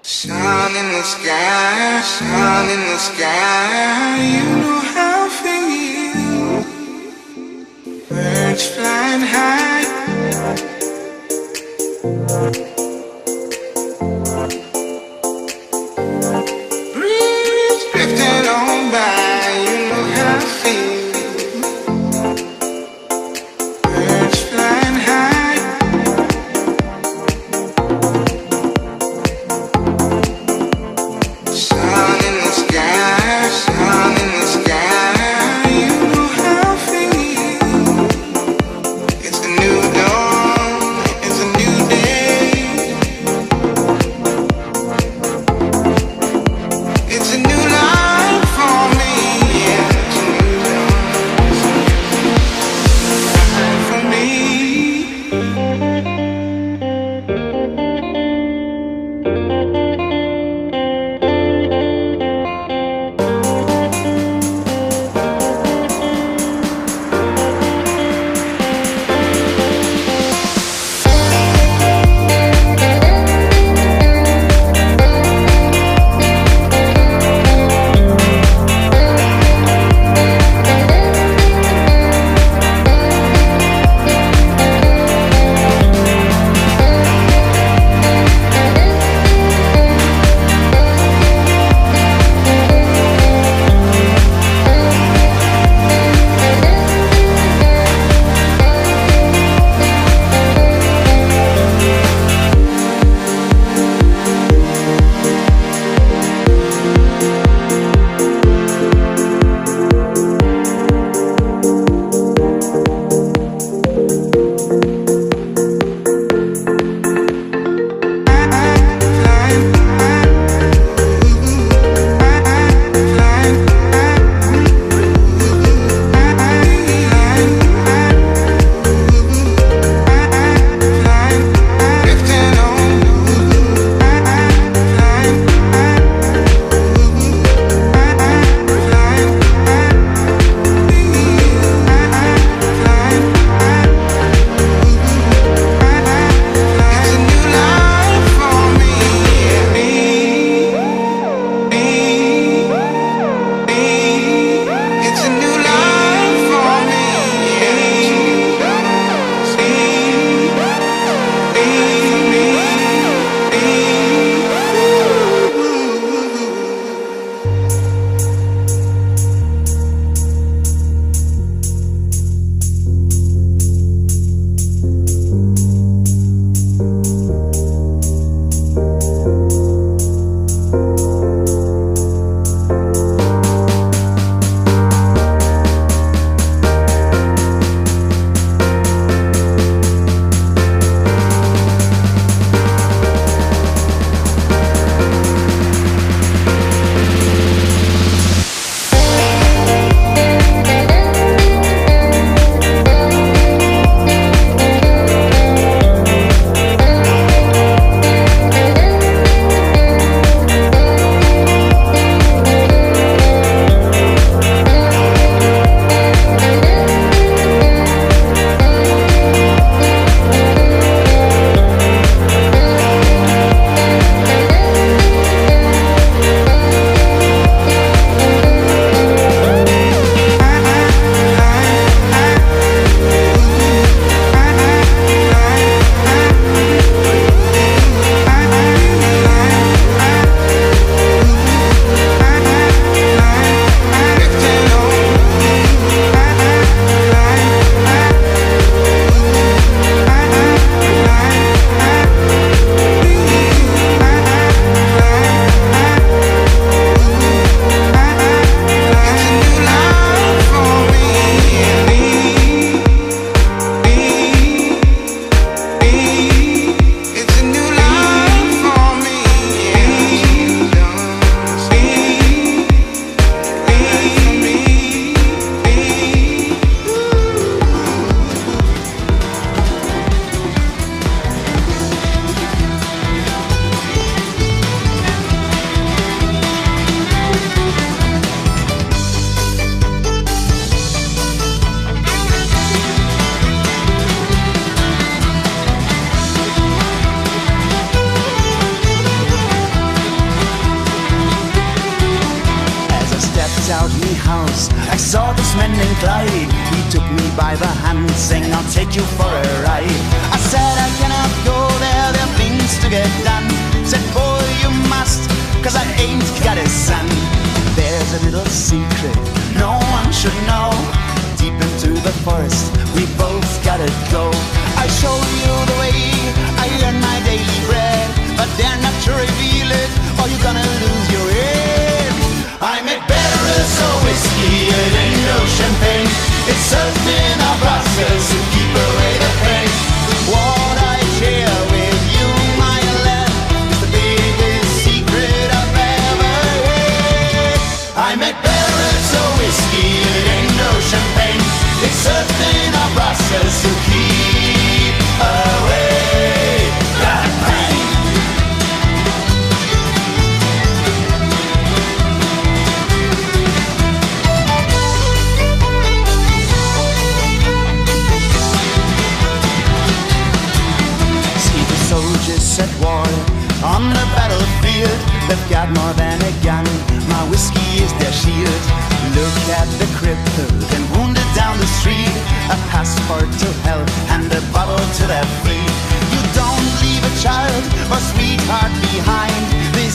Sun in the sky, sun in the sky, you know how I feel. Birds flying high, breeze drifting on by, you know how I feel. Birds flying high, sun in the sky, sun in the sky, you know how I feel. It's a new dawn, it's a new day. Clyde. He took me by the hand, saying, I'll take you for a ride. I said, I cannot go there, there are things to get done. Said, boy, you must, cause I ain't got a son. There's a little secret no one should know. Deep into the forest, we both gotta go. I show you the way I earn my daily bread, but dare not to reveal it, or you're gonna lose your head. I make better as a whiskey, it ain't no champagne. It's served in a process to keep away the pain. What I share with you, my lad, is the biggest secret I've ever had. I make better as a whiskey, it ain't no champagne. It's served in a process to keep away the pain. Soldiers at war on the battlefield, they've got more than a gun, my whiskey is their shield. Look at the crippled and wounded down the street, a passport to hell and a bottle to their feet. You don't leave a child or sweetheart behind, the